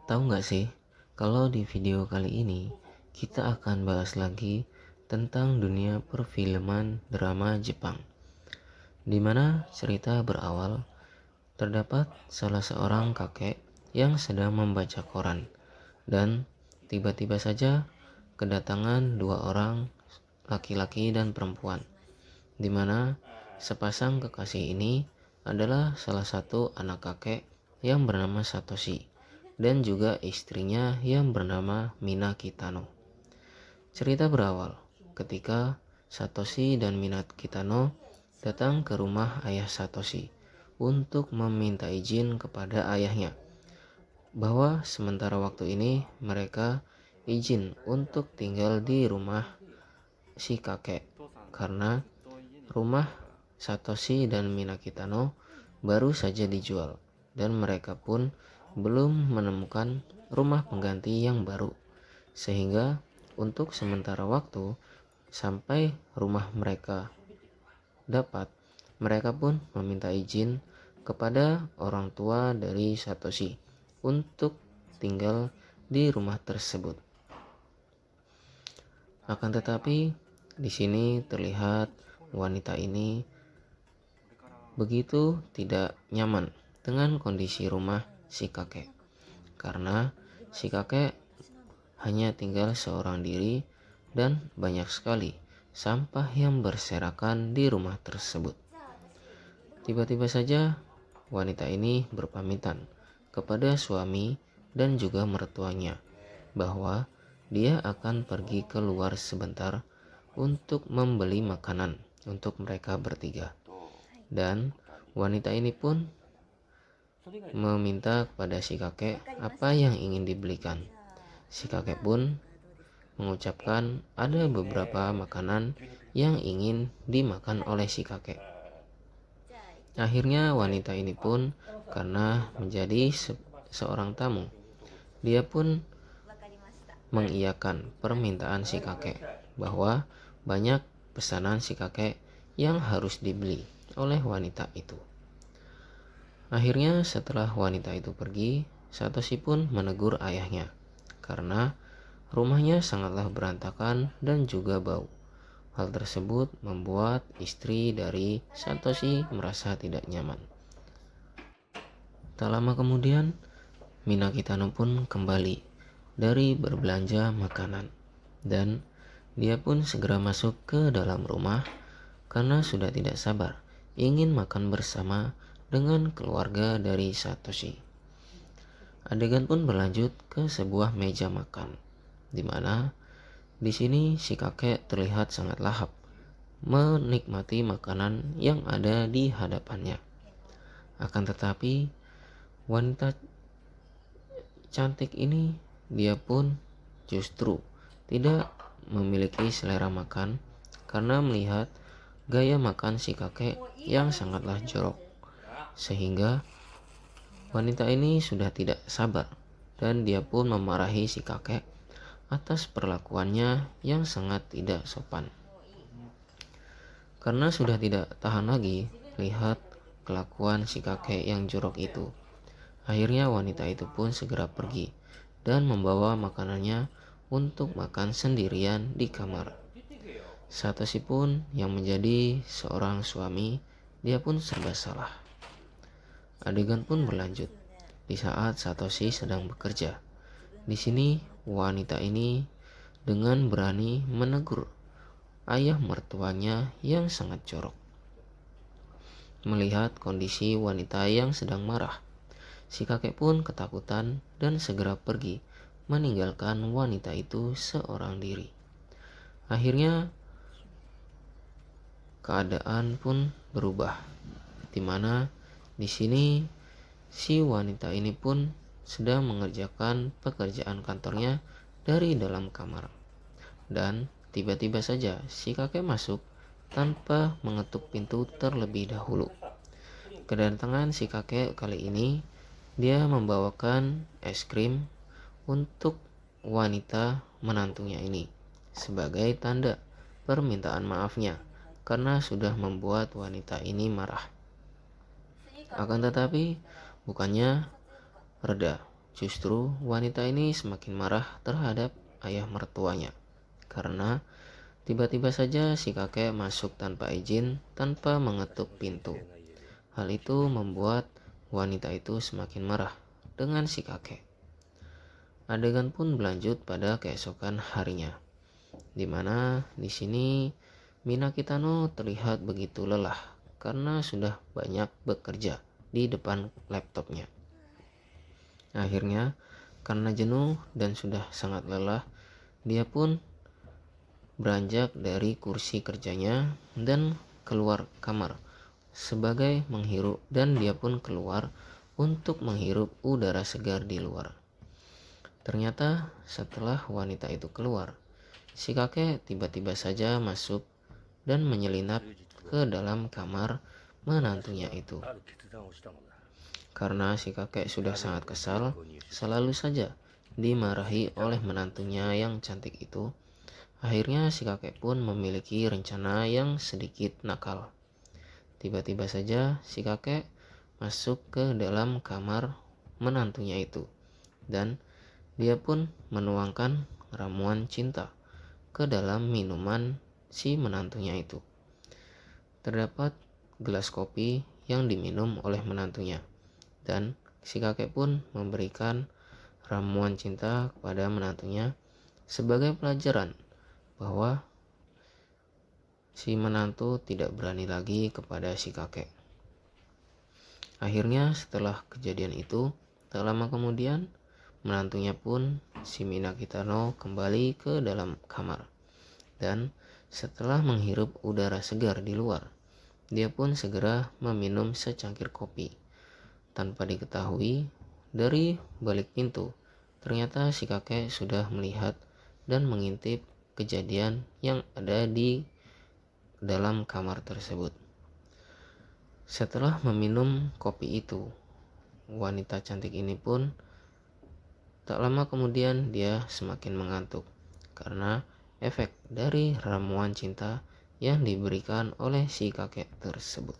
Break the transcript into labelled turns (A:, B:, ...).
A: Tahu nggak sih, kalau di video kali ini kita akan bahas lagi tentang dunia perfilman drama Jepang, di mana cerita berawal terdapat salah seorang kakek yang sedang membaca koran dan tiba-tiba saja kedatangan dua orang laki-laki dan perempuan, di mana sepasang kekasih ini adalah salah satu anak kakek yang bernama Satoshi dan juga istrinya yang bernama Mina Kitano. Cerita berawal ketika Satoshi dan Mina Kitano datang ke rumah ayah Satoshi untuk meminta izin kepada ayahnya bahwa sementara waktu ini mereka izin untuk tinggal di rumah si kakek karena rumah Satoshi dan Mina Kitano baru saja dijual dan mereka pun belum menemukan rumah pengganti yang baru, sehingga untuk sementara waktu sampai rumah mereka dapat, mereka pun meminta izin kepada orang tua dari Satoshi untuk tinggal di rumah tersebut. Akan tetapi di sini terlihat wanita ini begitu tidak nyaman dengan kondisi rumah si kakek, karena si kakek hanya tinggal seorang diri dan banyak sekali sampah yang berserakan di rumah tersebut. Tiba-tiba saja wanita ini berpamitan kepada suami dan juga mertuanya bahwa dia akan pergi keluar sebentar untuk membeli makanan untuk mereka bertiga. Dan wanita ini pun meminta kepada si kakek apa yang ingin dibelikan. Si kakek pun mengucapkan ada beberapa makanan yang ingin dimakan oleh si kakek. Akhirnya wanita ini pun karena menjadi seorang tamu, dia pun mengiyakan permintaan si kakek bahwa banyak pesanan si kakek yang harus dibeli oleh wanita itu. Akhirnya setelah wanita itu pergi, Satoshi pun menegur ayahnya karena rumahnya sangatlah berantakan dan juga bau. Hal tersebut membuat istri dari Satoshi merasa tidak nyaman. Tak lama kemudian, Mina Kitano pun kembali dari berbelanja makanan dan dia pun segera masuk ke dalam rumah karena sudah tidak sabar ingin makan bersama dengan keluarga dari Satoshi. Adegan pun berlanjut ke sebuah meja makan, di mana di sini si kakek terlihat sangat lahap menikmati makanan yang ada di hadapannya. Akan tetapi wanita cantik ini dia pun justru tidak memiliki selera makan karena melihat gaya makan si kakek yang sangatlah jorok, sehingga wanita ini sudah tidak sabar dan dia pun memarahi si kakek atas perlakuannya yang sangat tidak sopan. Karena sudah tidak tahan lagi lihat kelakuan si kakek yang jorok itu, akhirnya wanita itu pun segera pergi dan membawa makanannya untuk makan sendirian di kamar. Satoshi pun yang menjadi seorang suami, dia pun serba salah. Adegan pun berlanjut di saat Satoshi sedang bekerja. Di sini wanita ini dengan berani menegur ayah mertuanya yang sangat jorok. Melihat kondisi wanita yang sedang marah, si kakek pun ketakutan dan segera pergi meninggalkan wanita itu seorang diri. Akhirnya keadaan pun berubah, di mana di sini si wanita ini pun sedang mengerjakan pekerjaan kantornya dari dalam kamar. Dan tiba-tiba saja si kakek masuk tanpa mengetuk pintu terlebih dahulu. Kedatangan si kakek kali ini, dia membawakan es krim untuk wanita menantunya ini sebagai tanda permintaan maafnya karena sudah membuat wanita ini marah. Akan tetapi bukannya reda, Justru wanita ini semakin marah terhadap ayah mertuanya karena tiba-tiba saja si kakek masuk tanpa izin, tanpa mengetuk pintu. Hal itu membuat wanita itu semakin marah dengan si kakek. Adegan pun berlanjut pada keesokan harinya, di mana di sini Mina Kitano terlihat begitu lelah karena sudah banyak bekerja di depan laptopnya. Akhirnya, karena jenuh dan sudah sangat lelah, dia pun beranjak dari kursi kerjanya dan keluar kamar sebagai menghirup, dan dia pun keluar untuk menghirup udara segar di luar. Ternyata setelah wanita itu keluar, si kakek tiba-tiba saja masuk dan menyelinap ke dalam kamar menantunya itu. Karena si kakek sudah sangat kesal, selalu saja dimarahi oleh menantunya yang cantik itu. Akhirnya si kakek pun memiliki rencana yang sedikit nakal. Tiba-tiba saja si kakek masuk ke dalam kamar menantunya itu, dan dia pun menuangkan ramuan cinta ke dalam minuman si menantunya itu. Terdapat gelas kopi yang diminum oleh menantunya, dan si kakek pun memberikan ramuan cinta kepada menantunya sebagai pelajaran bahwa si menantu tidak berani lagi kepada si kakek. Akhirnya setelah kejadian itu, tak lama kemudian menantunya pun si Mina Kitano kembali ke dalam kamar. Dan setelah menghirup udara segar di luar, dia pun segera meminum secangkir kopi. Tanpa diketahui, dari balik pintu, ternyata si kakek sudah melihat dan mengintip kejadian yang ada di dalam kamar tersebut. Setelah meminum kopi itu, wanita cantik ini pun tak lama kemudian dia semakin mengantuk karena efek dari ramuan cinta yang diberikan oleh si kakek tersebut.